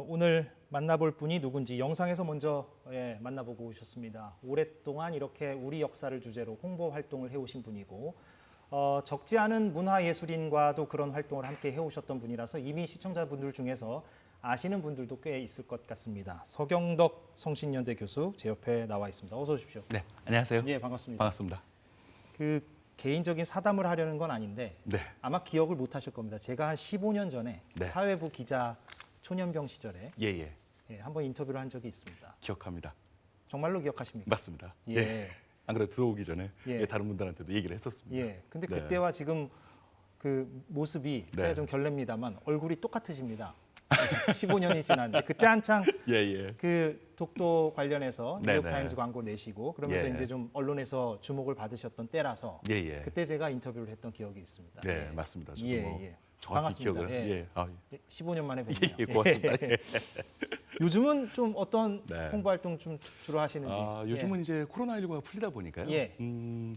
오늘 만나볼 분이 누군지 영상에서 먼저 만나보고 오셨습니다. 오랫동안 이렇게 우리 역사를 주제로 홍보 활동을 해오신 분이고 적지 않은 문화예술인과도 그런 활동을 함께 해오셨던 분이라서 이미 시청자분들 중에서 아시는 분들도 꽤 있을 것 같습니다. 서경덕 성신여대 교수 제 옆에 나와 있습니다. 어서 오십시오. 네, 안녕하세요. 예, 반갑습니다. 반갑습니다. 그 개인적인 사담을 하려는 건 아닌데 네. 아마 기억을 못 하실 겁니다. 제가 한 15년 전에 네. 사회부 기자 초년병 시절에 예. 한번 인터뷰를 한 적이 있습니다. 기억합니다. 정말로 기억하십니까? 맞습니다. 예. 안 그래도 들어오기 전에 예. 다른 분들한테도 얘기를 했었습니다. 예. 근데 네. 그때와 지금 그 모습이 네. 제가 좀 결례입니다만 얼굴이 똑같으십니다. 15년이 지났는데 그때 한창 예. 그 독도 관련해서 네네. 뉴욕타임즈 광고 내시고 그러면서 예. 이제 좀 언론에서 주목을 받으셨던 때라서 예. 그때 제가 인터뷰를 했던 기억이 있습니다. 네, 예. 맞습니다. 저도 예, 뭐 예. 정확히 반갑습니다. 기억을. 예. 15년 만에 뵙네요. 예, 고맙습니다. 예. 요즘은 좀 어떤 네. 홍보 활동 좀 주로 하시는지. 요즘은 이제 코로나19가 풀리다 보니까요. 예.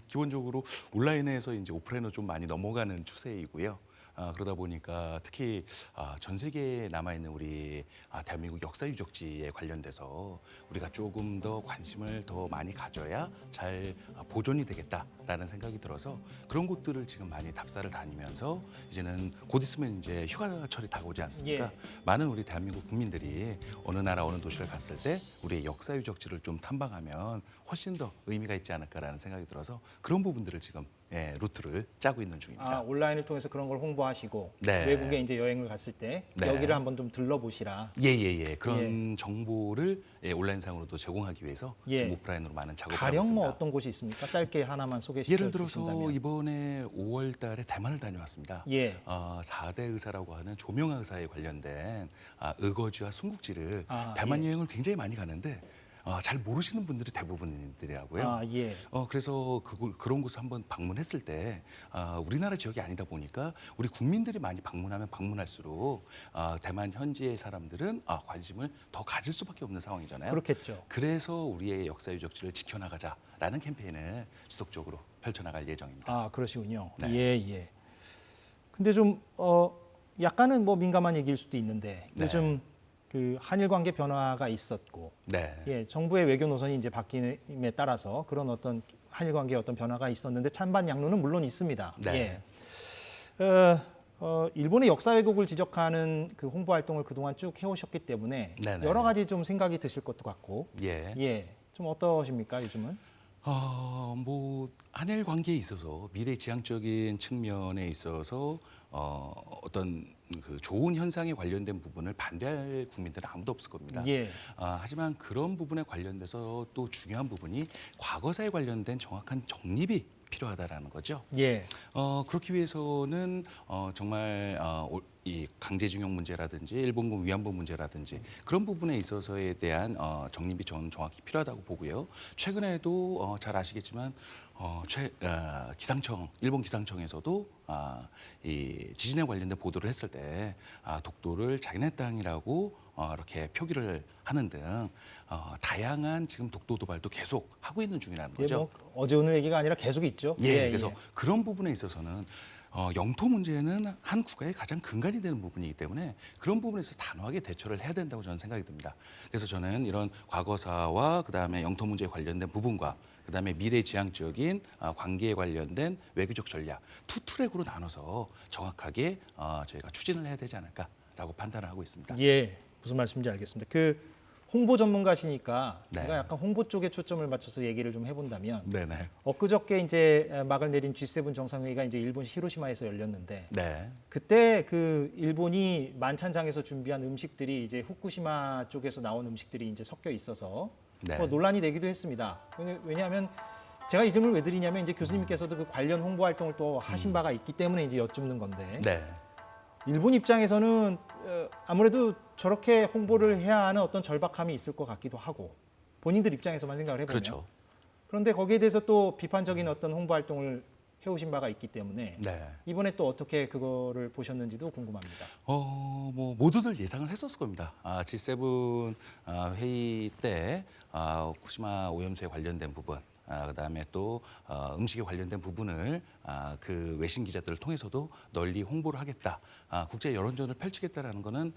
기본적으로 온라인에서 이제 오프라인으로 좀 많이 넘어가는 추세이고요. 그러다 보니까 특히 전 세계에 남아있는 우리 대한민국 역사 유적지에 관련돼서 우리가 조금 더 관심을 더 많이 가져야 잘 보존이 되겠다라는 생각이 들어서 그런 곳들을 지금 많이 답사를 다니면서 이제는 곧 있으면 이제 휴가철이 다가오지 않습니까? 예. 많은 우리 대한민국 국민들이 어느 나라 어느 도시를 갔을 때 우리의 역사 유적지를 좀 탐방하면 훨씬 더 의미가 있지 않을까라는 생각이 들어서 그런 부분들을 지금 루트를 짜고 있는 중입니다. 온라인을 통해서 그런 걸 홍보하시고 네. 외국에 이제 여행을 갔을 때 네. 여기를 한번 좀 들러보시라. 그런 정보를 온라인상으로도 제공하기 위해서 지금 오프라인으로 많은 작업을 하고 가령 있습니다. 뭐 어떤 곳이 있습니까? 짧게 하나만 소개시켜 예를 들어서 주신다면. 이번에 5월 달에 대만을 다녀왔습니다. 예. 4대 의사라고 하는 조명화 의사에 관련된 의거지와 순국지를 아, 대만 예. 여행을 굉장히 많이 가는데 잘 모르시는 분들이 대부분들이라고요. 예. 그래서 그런 곳을 한번 방문했을 때 우리나라 지역이 아니다 보니까 우리 국민들이 많이 방문하면 방문할수록 대만 현지의 사람들은 관심을 더 가질 수밖에 없는 상황이잖아요. 그렇겠죠. 그래서 우리의 역사 유적지를 지켜나가자라는 캠페인을 지속적으로 펼쳐나갈 예정입니다. 그러시군요. 네. 예. 근데 좀 약간은 뭐 민감한 얘기일 수도 있는데 네. 요즘 그 한일 관계 변화가 있었고 네. 정부의 외교 노선이 이제 바뀜에 따라서 그런 어떤 한일 관계의 어떤 변화가 있었는데 찬반 양론은 물론 있습니다. 네. 일본의 역사 왜곡을 지적하는 그 홍보 활동을 그동안 쭉 해오셨기 때문에 네네. 여러 가지 좀 생각이 드실 것도 같고 좀 어떠십니까 요즘은? 한일 관계에 있어서 미래 지향적인 측면에 있어서 어떤 그 좋은 현상에 관련된 부분을 반대할 국민들은 아무도 없을 겁니다. 하지만 그런 부분에 관련돼서 또 중요한 부분이 과거사에 관련된 정확한 정립이 필요하다라는 거죠. 그렇기 위해서는 정말 이 강제징용 문제라든지 일본군 위안부 문제라든지 그런 부분에 있어서에 대한 정립이 저는 정확히 필요하다고 보고요. 최근에도 잘 아시겠지만 기상청 일본 기상청에서도 이 지진에 관련된 보도를 했을 때 독도를 자기네 땅이라고 이렇게 표기를 하는 등 다양한 지금 독도 도발도 계속 하고 있는 중이라는 거죠. 어제 오늘 얘기가 아니라 계속 있죠. 그래서 그런 부분에 있어서는 영토 문제는 한 국가의 가장 근간이 되는 부분이기 때문에 그런 부분에서 단호하게 대처를 해야 된다고 저는 생각이 듭니다. 그래서 저는 이런 과거사와 그다음에 영토 문제에 관련된 부분과 그다음에 미래 지향적인 관계에 관련된 외교적 전략 투 트랙으로 나눠서 정확하게 저희가 추진을 해야 되지 않을까라고 판단을 하고 있습니다. 무슨 말씀인지 알겠습니다. 그 홍보 전문가시니까 네. 제가 약간 홍보 쪽에 초점을 맞춰서 얘기를 좀 해본다면 네네. 엊그저께 이제 막을 내린 G7 정상회의가 이제 일본 히로시마에서 열렸는데 네. 그때 그 일본이 만찬장에서 준비한 음식들이 이제 후쿠시마 쪽에서 나온 음식들이 이제 섞여 있어서 논란이 되기도 했습니다. 왜냐하면 제가 이 질문을 왜 드리냐면 이제 교수님께서도 그 관련 홍보 활동을 또 하신 바가 있기 때문에 이제 여쭙는 건데 일본 입장에서는 아무래도 저렇게 홍보를 해야 하는 어떤 절박함이 있을 것 같기도 하고 본인들 입장에서만 생각을 해보면 그렇죠. 그런데 거기에 대해서 또 비판적인 어떤 홍보 활동을 해오신 바가 있기 때문에 이번에 또 어떻게 그거를 보셨는지도 궁금합니다. 모두들 예상을 했었을 겁니다. G7 회의 때 후쿠시마 오염수에 관련된 부분 그다음에 또 음식에 관련된 부분을 그 외신 기자들을 통해서도 널리 홍보를 하겠다. 국제 여론전을 펼치겠다라는 거는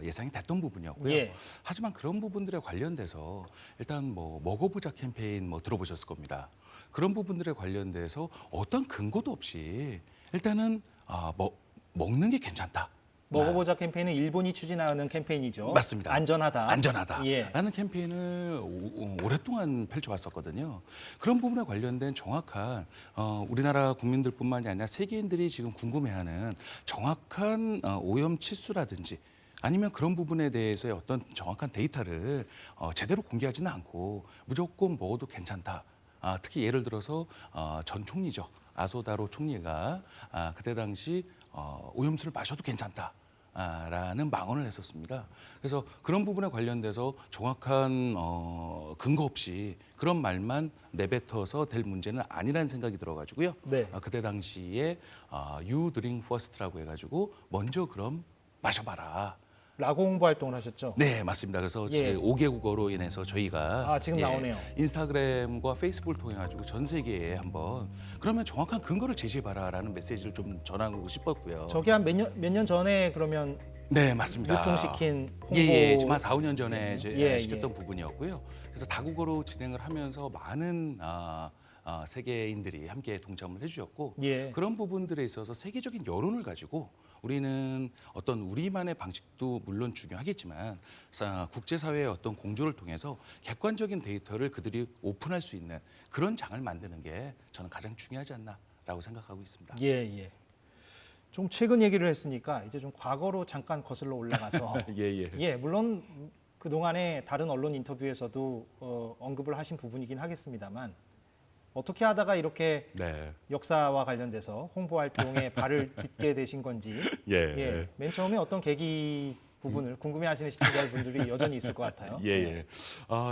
예상이 됐던 부분이었고요. 예. 하지만 그런 부분들에 관련돼서 일단 뭐 먹어보자 캠페인 뭐 들어보셨을 겁니다. 그런 부분들에 관련돼서 어떤 근거도 없이 일단은 먹는 게 괜찮다. 먹어보자 캠페인은 일본이 추진하는 캠페인이죠. 맞습니다. 안전하다. 예. 라는 캠페인을 오랫동안 펼쳐왔었거든요. 그런 부분에 관련된 정확한 우리나라 국민들뿐만이 아니라 세계인들이 지금 궁금해하는 정확한 오염 치수라든지 아니면 그런 부분에 대해서의 어떤 정확한 데이터를 제대로 공개하지는 않고 무조건 먹어도 괜찮다. 특히 예를 들어서 전 총리죠. 아소다로 총리가 그때 당시 오염수를 마셔도 괜찮다. 라는 망언을 했었습니다. 그래서 그런 부분에 관련돼서 정확한 근거 없이 그런 말만 내뱉어서 될 문제는 아니라는 생각이 들어가지고요. 네. 그때 당시에 You Drink First라고 해가지고 먼저 그럼 마셔봐라. 라고 홍보 활동을 하셨죠? 네, 맞습니다. 그래서 제 5개국어로 인해서 저희가 지금 나오네요. 인스타그램과 페이스북을 통해 가지고 전 세계에 한번 그러면 정확한 근거를 제시해봐라라는 메시지를 좀 전하고 싶었고요. 저게 한 몇 년 전에 그러면 네, 맞습니다. 유통시킨 홍보. 지금 한 4, 5년 전에 시켰던 부분이었고요. 그래서 다국어로 진행을 하면서 많은 세계인들이 함께 동참을 해주셨고 그런 부분들에 있어서 세계적인 여론을 가지고 우리는 어떤 우리만의 방식도 물론 중요하겠지만 국제사회의 어떤 공조를 통해서 객관적인 데이터를 그들이 오픈할 수 있는 그런 장을 만드는 게 저는 가장 중요하지 않나라고 생각하고 있습니다. 예. 좀 최근 얘기를 했으니까 이제 좀 과거로 잠깐 거슬러 올라가서 물론 그동안에 다른 언론 인터뷰에서도 언급을 하신 부분이긴 하겠습니다만 어떻게 하다가 이렇게 역사와 관련돼서 홍보 활동에 발을 딛게 되신 건지 맨 처음에 어떤 계기 부분을 궁금해하시는 시청자분들이 여전히 있을 것 같아요.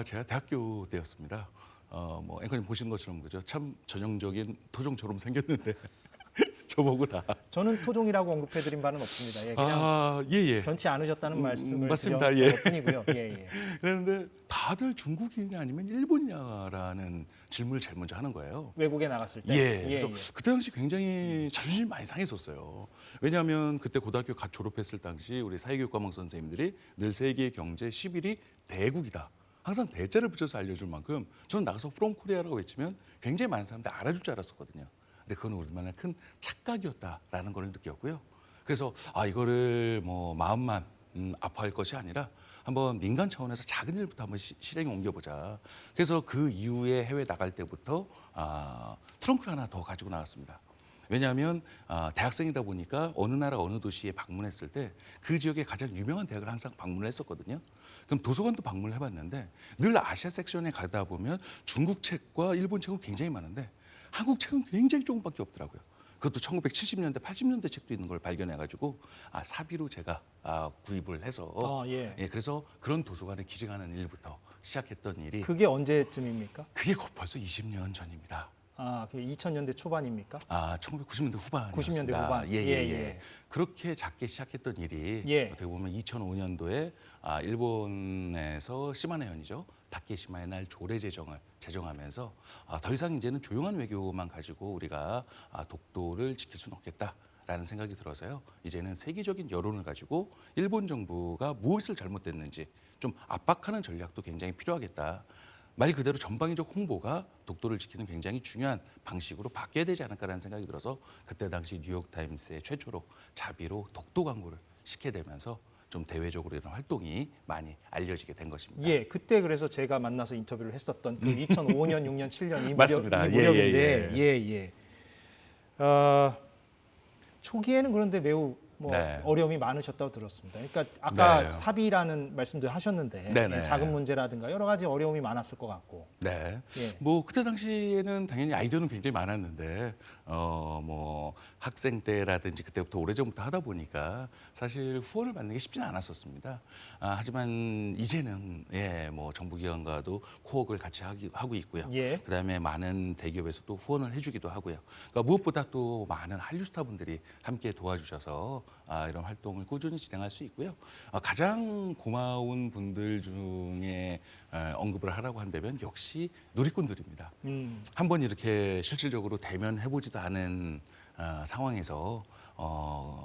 제가 대학교 때였습니다. 뭐 앵커님 보시는 것처럼 그죠? 참 전형적인 토종처럼 생겼는데 저보고 다. 저는 토종이라고 언급해드린 바는 없습니다. 그냥 변치 않으셨다는 말씀을 맞습니다. 드렸던 뿐이고요. 그런데 다들 중국이냐 아니면 일본이냐라는 질문을 제일 먼저 하는 거예요. 외국에 나갔을 때. 그래서 그때 당시 굉장히 자존심이 많이 상했었어요. 왜냐하면 그때 고등학교 갓 졸업했을 당시 우리 사회교육과목 선생님들이 늘 세계 경제 11위 대국이다. 항상 대자를 붙여서 알려줄 만큼 저는 나가서 프롬 코리아라고 외치면 굉장히 많은 사람들이 알아줄 줄 알았었거든요. 근데 그건 우리만의 큰 착각이었다라는 걸 느꼈고요. 그래서 이거를 뭐 마음만 아파할 것이 아니라 한번 민간 차원에서 작은 일부터 한번 실행에 옮겨보자. 그래서 그 이후에 해외 나갈 때부터 트렁크를 하나 더 가지고 나왔습니다. 왜냐하면 대학생이다 보니까 어느 나라 어느 도시에 방문했을 때 그 지역의 가장 유명한 대학을 항상 방문을 했었거든요. 그럼 도서관도 방문을 해봤는데 늘 아시아 섹션에 가다 보면 중국 책과 일본 책은 굉장히 많은데 한국 책은 굉장히 조금밖에 없더라고요. 그것도 1970년대, 80년대 책도 있는 걸 발견해가지고 사비로 제가 구입을 해서 그래서 그런 도서관에 기증하는 일부터 시작했던 일이 그게 언제쯤입니까? 그게 벌써 20년 전입니다. 그게 2000년대 초반입니까? 1990년대 후반이었습니다. 90년대 후반. 그렇게 작게 시작했던 일이 어떻게 보면 2005년도에 일본에서 시마네현이죠. 다케시마의 날 조례 제정을 제정하면서 더 이상 이제는 조용한 외교만 가지고 우리가 독도를 지킬 수는 없겠다라는 생각이 들어서요. 이제는 세계적인 여론을 가지고 일본 정부가 무엇을 잘못됐는지 좀 압박하는 전략도 굉장히 필요하겠다. 말 그대로 전방위적 홍보가 독도를 지키는 굉장히 중요한 방식으로 바뀌어야 되지 않을까라는 생각이 들어서 그때 당시 뉴욕타임스의 최초로 자비로 독도 광고를 시게 되면서 좀 대외적으로 이런 활동이 많이 알려지게 된 것입니다. 그때 그래서 제가 만나서 인터뷰를 했었던 그 2005년, 6년, 7년 이 맞습니다. 무렵인데 초기에는 그런데 매우 어려움이 많으셨다고 들었습니다. 그러니까 아까 사비라는 말씀도 하셨는데 자금 문제라든가 여러 가지 어려움이 많았을 것 같고. 뭐 그때 당시에는 당연히 아이디어는 굉장히 많았는데 뭐 학생 때라든지 그때부터 오래전부터 하다 보니까 사실 후원을 받는 게 쉽지는 않았었습니다. 하지만 이제는 뭐 정부기관과도 코업을 같이 하고 있고요. 그다음에 많은 대기업에서 또 후원을 해주기도 하고요. 그러니까 무엇보다 또 많은 한류 스타분들이 함께 도와주셔서 이런 활동을 꾸준히 진행할 수 있고요. 가장 고마운 분들 중에 언급을 하라고 한다면 역시 누리꾼들입니다. 한번 이렇게 실질적으로 대면해보지도 않은 상황에서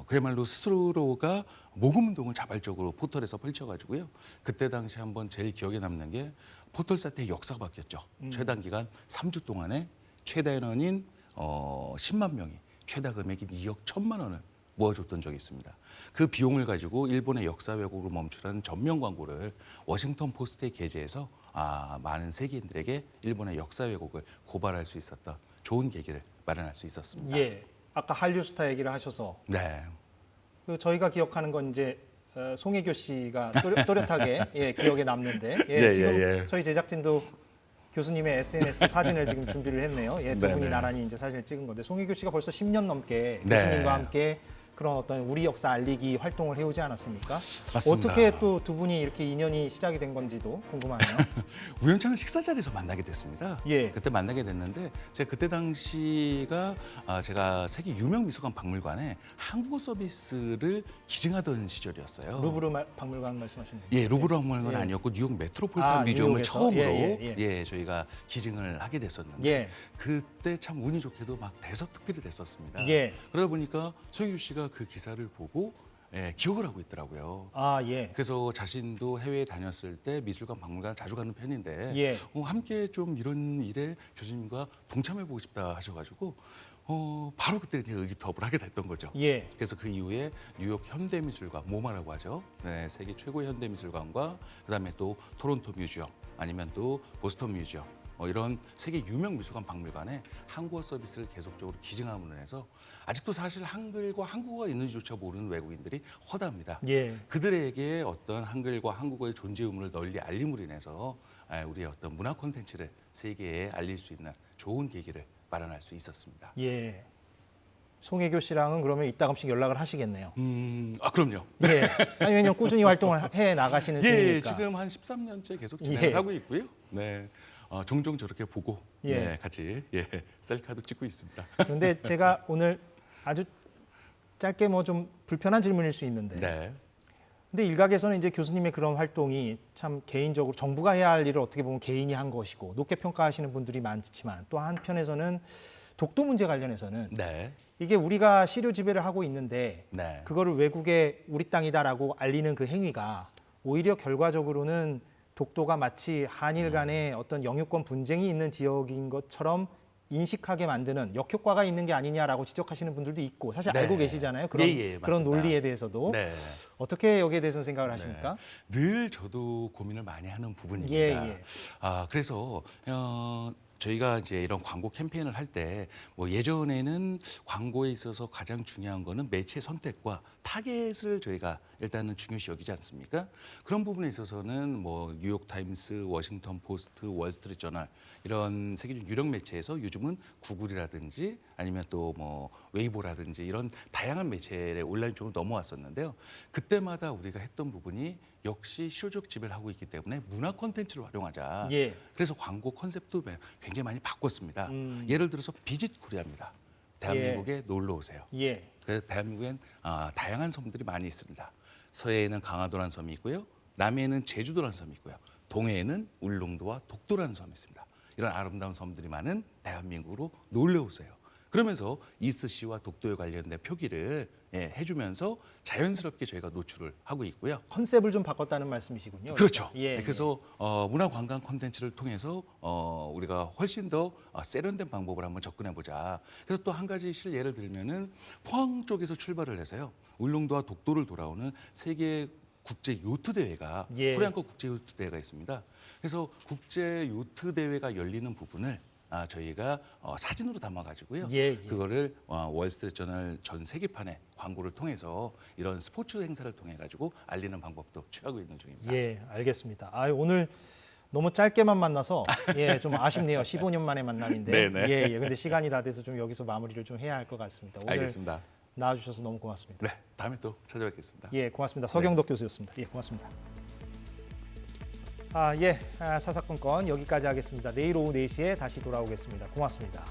그야말로 스스로가 모금 운동을 자발적으로 포털에서 펼쳐가지고요. 그때 당시 한번 제일 기억에 남는 게 포털 사태의 역사가 바뀌었죠. 최단 기간 3주 동안에 최다 인원인 10만 명이 최다 금액인 2억 1천만 원을 모아줬던 적이 있습니다. 그 비용을 가지고 일본의 역사 왜곡으로 멈추라는 전면 광고를 워싱턴 포스트에 게재해서 많은 세계인들에게 일본의 역사 왜곡을 고발할 수 있었던 좋은 계기를 마련할 수 있었습니다. 예, 아까 한류스타 얘기를 하셔서 네. 저희가 기억하는 건 이제 송혜교 씨가 또렷하게 기억에 남는데 지금 저희 제작진도 교수님의 SNS 사진을 지금 준비를 했네요. 두 분이 나란히 이제 사진을 찍은 건데 송혜교 씨가 벌써 10년 넘게 교수님과 함께 그런 어떤 우리 역사 알리기 활동을 해오지 않았습니까? 맞습니다. 어떻게 또 두 분이 이렇게 인연이 시작이 된 건지도 궁금하네요. 우연찮은 식사 자리에서 만나게 됐습니다. 예. 그때 만나게 됐는데 제가 그때 당시가 제가 세계 유명 미술관 박물관에 한국어 서비스를 기증하던 시절이었어요. 루브르 박물관 말씀하시는 거예요? 예, 루브르 박물관 아니었고 뉴욕 메트로폴리탄 뮤지엄을 뉴욕에서? 처음으로 저희가 기증을 하게 됐었는데 그때 참 운이 좋게도 막 대서특필이 됐었습니다. 그러다 보니까 소유 씨가 그 기사를 보고 기억을 하고 있더라고요. 그래서 자신도 해외에 다녔을 때 미술관 박물관 자주 가는 편인데 함께 좀 이런 일에 교수님과 동참해보고 싶다 하셔가지고 바로 그때 이제 의기투합을 하게 됐던 거죠. 그래서 그 이후에 뉴욕 현대미술관, 모마라고 하죠. 세계 최고의 현대미술관과 그다음에 또 토론토 뮤지엄 아니면 또 보스턴 뮤지엄 이런 세계 유명 미술관 박물관에 한국어 서비스를 계속적으로 기증함으로 해서 아직도 사실 한글과 한국어가 있는지조차 모르는 외국인들이 허다합니다. 그들에게 어떤 한글과 한국어의 존재 의무를 널리 알림으로 인해서 우리의 어떤 문화 콘텐츠를 세계에 알릴 수 있는 좋은 계기를 마련할 수 있었습니다. 송혜교 씨랑은 그러면 이따금씩 연락을 하시겠네요. 그럼요. 아니, 왜냐면 꾸준히 활동을 해 나가시는 중이니까. 지금 한 13년째 계속 진행하고 있고요. 종종 저렇게 보고 같이 셀카도 찍고 있습니다. 그런데 제가 오늘 아주 짧게 뭐 좀 불편한 질문일 수 있는데 근데 일각에서는 이제 교수님의 그런 활동이 참 개인적으로 정부가 해야 할 일을 어떻게 보면 개인이 한 것이고 높게 평가하시는 분들이 많지만 또 한편에서는 독도 문제 관련해서는 이게 우리가 시료 지배를 하고 있는데 그거를 외국에 우리 땅이다라고 알리는 그 행위가 오히려 결과적으로는 독도가 마치 한일 간의 어떤 영유권 분쟁이 있는 지역인 것처럼 인식하게 만드는 역효과가 있는 게 아니냐라고 지적하시는 분들도 있고 사실 알고 계시잖아요. 그런 논리에 대해서도 어떻게 여기에 대해서는 생각을 하십니까? 늘 저도 고민을 많이 하는 부분입니다. 그래서 저희가 이제 이런 광고 캠페인을 할 때 뭐 예전에는 광고에 있어서 가장 중요한 거는 매체 선택과 타겟을 저희가 일단은 중요시 여기지 않습니까? 그런 부분에 있어서는 뭐 뉴욕 타임스, 워싱턴 포스트, 월스트리트 저널 이런 세계적 유력 매체에서 요즘은 구글이라든지 아니면 또 뭐 웨이보라든지 이런 다양한 매체의 온라인 쪽으로 넘어왔었는데요. 그때마다 우리가 했던 부분이 역시 시효적 지배를 하고 있기 때문에 문화 콘텐츠를 활용하자. 그래서 광고 컨셉도 굉장히 많이 바꿨습니다. 예를 들어서 비짓 코리아입니다. 대한민국에 놀러 오세요. 그래서 대한민국엔 다양한 섬들이 많이 있습니다. 서해에는 강화도라는 섬이 있고요. 남해에는 제주도라는 섬이 있고요. 동해에는 울릉도와 독도라는 섬이 있습니다. 이런 아름다운 섬들이 많은 대한민국으로 놀러 오세요. 그러면서 이스시와 독도에 관련된 표기를 해주면서 자연스럽게 저희가 노출을 하고 있고요. 컨셉을 좀 바꿨다는 말씀이시군요. 그렇죠. 그래서 문화관광 콘텐츠를 통해서 우리가 훨씬 더 세련된 방법을 한번 접근해보자. 그래서 또 한 가지 예를 들면은 포항 쪽에서 출발을 해서요. 울릉도와 독도를 돌아오는 세계 국제 요트 대회가 코리안컵 국제 요트 대회가 있습니다. 그래서 국제 요트 대회가 열리는 부분을 저희가 사진으로 담아가지고요. 그거를 월스트리트 저널 전 세계판의 광고를 통해서 이런 스포츠 행사를 통해 가지고 알리는 방법도 취하고 있는 중입니다. 알겠습니다. 오늘 너무 짧게만 만나서 좀 아쉽네요. 15년 만에 만남인데. 근데 시간이 다 돼서 좀 여기서 마무리를 좀 해야 할 것 같습니다. 오늘 알겠습니다. 나와주셔서 너무 고맙습니다. 다음에 또 찾아뵙겠습니다. 고맙습니다. 서경덕 교수였습니다. 고맙습니다. 사사건건 여기까지 하겠습니다. 내일 오후 4시에 다시 돌아오겠습니다. 고맙습니다.